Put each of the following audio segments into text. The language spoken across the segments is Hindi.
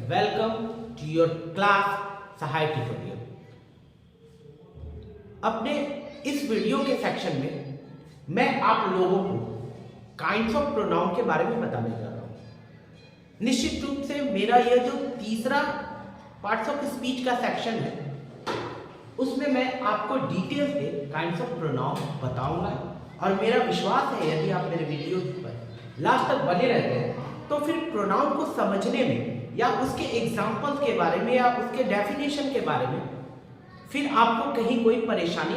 welcome to your class Sahay tutorial. अपने इस वीडियो के सेक्शन में मैं आप लोगों को काइंड्स ऑफ प्रोनाउन के बारे में बताने जा रहा हूं। निश्चित रूप से मेरा यह जो तीसरा पार्ट्स ऑफ स्पीच का सेक्शन है उसमें मैं आपको डिटेल्स से काइंड्स ऑफ प्रोनाउन बताऊंगा और मेरा विश्वास है यदि आप मेरे वीडियो पर लास्ट तक बने रहते हैं तो फिर प्रोनाउन को समझने में या उसके एग्जाम्पल्स के बारे में या उसके डेफिनेशन के बारे में फिर आपको कहीं कोई परेशानी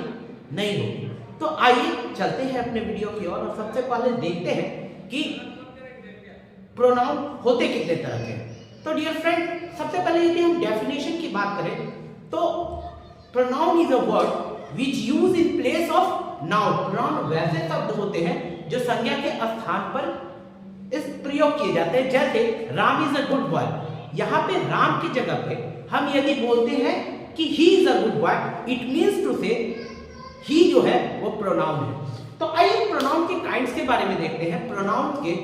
नहीं होगी। तो आइए चलते हैं अपने वीडियो की ओर और सबसे पहले देखते हैं कि प्रोनाउन होते कितने तरह के हैं। तो डियर फ्रेंड, सबसे पहले यदि हम डेफिनेशन की बात करें तो pronoun is a word which use in place of noun. Pronoun वैसे शब्द होते हैं जो संज्ञा के स्थान पर इस प्रयोग किए जाते हैं। जैसे Ram is a good boy, यहाँ पे राम की जगह पे हम यदि बोलते हैं कि he is a good boy, it means to say ही जो है वो प्रोनाउन है। तो आइए प्रोनाउन के काइंड्स के बारे में देखते हैं। प्रोनाउन के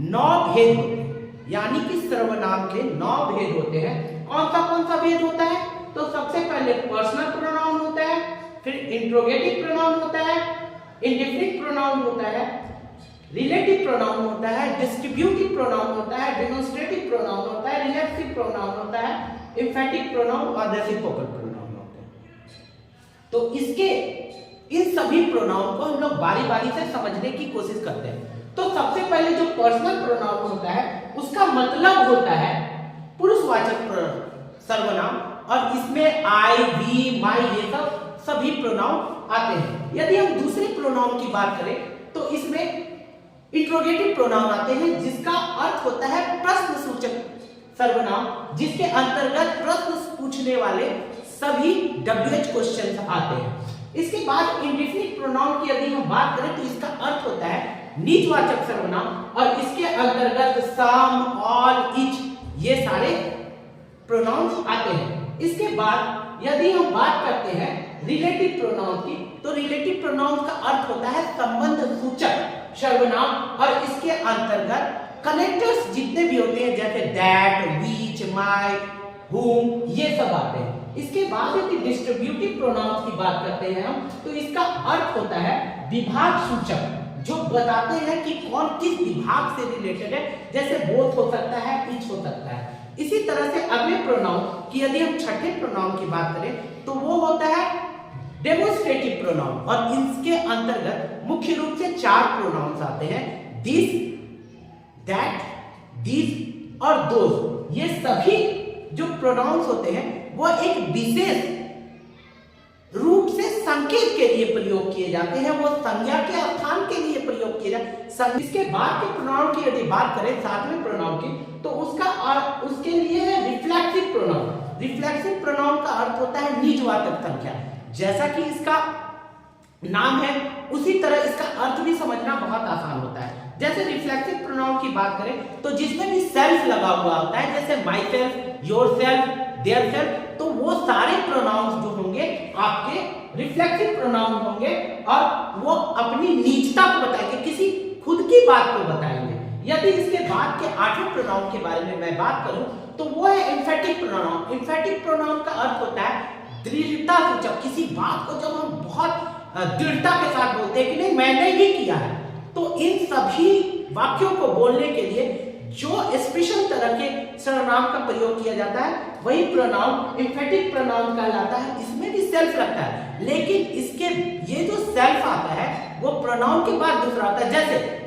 9 भेद होते हैं, यानी कि सर्वनाम के 9 भेद होते हैं। कौन सा भेद होता है? तो सबसे पहले पर्सनल प्रोनाउन होता है, फिर इंट्रोगेटिव प्रोनाउन होता है, इंडेफिनिट प्रोनाउन होता है, रिलेटिव प्रोनाउन होता है, डिस्ट्रीब्यूटिव प्रोनाउन होता है, डेमोंस्ट्रेटिव प्रोनाउन होता है, रिलेटिव प्रोनाउन होता है, एम्फैटिक प्रोनाउन और रेसिप्रोकल प्रोनाउन होते हैं। तो इसके इन सभी प्रोनाउन को हम लोग बारी-बारी से समझने की कोशिश करते हैं। तो सबसे पहले जो पर्सनल प्रोनाउन होता है उसका मतलब होता है पुरुषवाचक सर्वनाम और इसमें आई, वी, माई ये सब सभी प्रोनाउन आते हैं। यदि हम दूसरे प्रोनाउन की बात करें तो इसमें इंट्रोगेटिव प्रोनाउन आते हैं जिसका अर्थ होता है प्रश्नसूचक सर्वनाम, जिसके अंतर्गत प्रश्न पूछने वाले सभी WH क्वेश्चंस आते हैं। इसके बाद इंडेफिनिट प्रोनाउन की यदि हम बात करें तो इसका अर्थ होता है नीचवाचक सर्वनाम और इसके अंतर्गत सम, ऑल, ईच ये सारे प्रोनाउंस आते हैं। इसके बाद यदि हम बात करते हैं रिलेटिव प्रोनाउन की तो रिलेटिव प्रोनाउन का अर्थ होता है संबंध सूचक सर्वनाम और इसके अंतर्गत कनेक्टर्स जितने भी होते हैं जैसे दैट, व्हिच, माय, whom ये सब आते हैं। इसके बाद यदि डिस्ट्रीब्यूटिव प्रोनाउंस की बात करते हैं हम तो इसका अर्थ होता है विभाग सूचक, जो बताते हैं कि कौन किस विभाग से रिलेटेड है, जैसे बोथ हो सकता है, ईच हो सकता है। इसी तरह से अगले प्रोनाउन की यदि हम छठे प्रोनाउन की बात करें तो वो होता है डेमोंस्ट्रेटिव प्रोनाउन और इसके अंतर्गत मुख्य रूप से 4 प्रोनाउंस आते हैं, दिस, दैट, दीज और दोज। ये सभी जो प्रोनाउंस होते हैं वो एक विशेष रूप से संकेत के लिए प्रयोग किए जाते हैं, वो संज्ञा के स्थान के लिए प्रयोग किए जाते हैं। इसके बाद के प्रोनाउन की यदि बात करें 7वें प्रोनाउन की तो उसके लिए है रिफ्लेक्सिव प्रोनाउन। रिफ्लेक्सिव प्रोनाउन का अर्थ होता है निजवाचक संख्या। जैसा कि इसका नाम है उसी तरह इसका अर्थ भी समझना बहुत आसान होता है। जैसे रिफ्लेक्सिव प्रोनाउन की बात करें तो जिसमें भी सेल्फ लगा हुआ होता है, जैसे my self, your self, their self, तो वो सारे प्रोनाउंस जो होंगे आपके रिफ्लेक्सिव प्रोनाउन होंगे और वो अपनी निजता को बताएंगे, किसी खुद की बात को बताएंगे। यदि इसके बाद के 8वें प्रोनाउन के बारे में मैं बात करूं तो वो है एम्फैटिक प्रोनाउन। एम्फैटिक प्रोनाउन का अर्थ होता है दृढ़ता सूचक। किसी बात को जब हम बहुत दृढ़ता के साथ बोलते हैं कि नहीं मैंने ही किया है, तो इन सभी वाक्यों को बोलने के लिए जो स्पेशल तरह के सर्वनाम का प्रयोग किया जाता है वही प्रोनाउन एम्फैटिक प्रोनाउन कहलाता है। इसमें भी सेल्फ लगता है, लेकिन इसके ये जो सेल्फ आता है वो प्रोनाउन के बाद दूसरा आता है। जैसे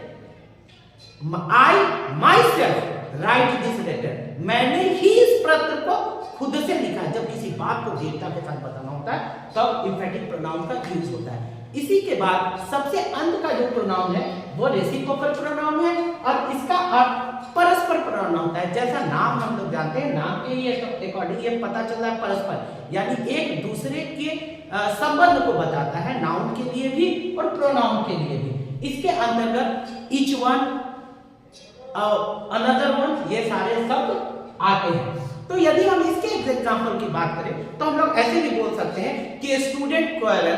I myself write this letter, मैंने ही इस पत्र को खुद से लिखा है। जब किसी बात को दृढ़ता के साथ बताना होता है तब एम्फैटिक प्रोनाउन का यूज होता है। इसी के बाद सबसे अंत का जो प्रोनाउन है वो रेसिप्रोकल प्रोनाउन है और इसका अर्थ परस्पर प्रोनाउन होता है। जैसा नाम हम लोग जानते हैं, नाम के अकॉर्डिंग ये पता चल रहा है परस्पर, यानी एक दूसरे के संबंध को बताता है, नाउन के लिए भी और प्रोनाउन के लिए भी। इसके अंतर्गत ईच वन, अनदर वन, ये सारे शब्द आते हैं। तो यदि हम इसके एग्जांपल की बात करें तो हम लोग ऐसे भी बोल सकते हैं कि student quarrel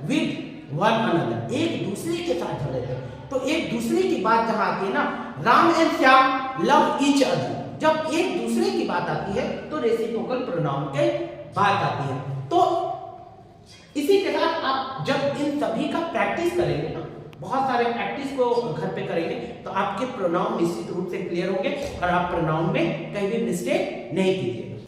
with one another, एक दूसरे के साथ झगड़े थे। तो एक दूसरे की बात जहां आती है ना, Ram and Shyam love each other, जब एक दूसरे की बात आती है तो रेसिप्रोकल प्रोनाउन के बात आती है। तो इसी के साथ आप जब इन सभी का प्रैक्टिस करेंगे ना, बहुत सारे प्रैक्टिस को घर पे करेंगे, तो आपके प्रोनाउन निश्चित रूप से क्लियर होंगे और आप प्रोनाउन में कहीं भी मिस्टेक नहीं कीजिएगा।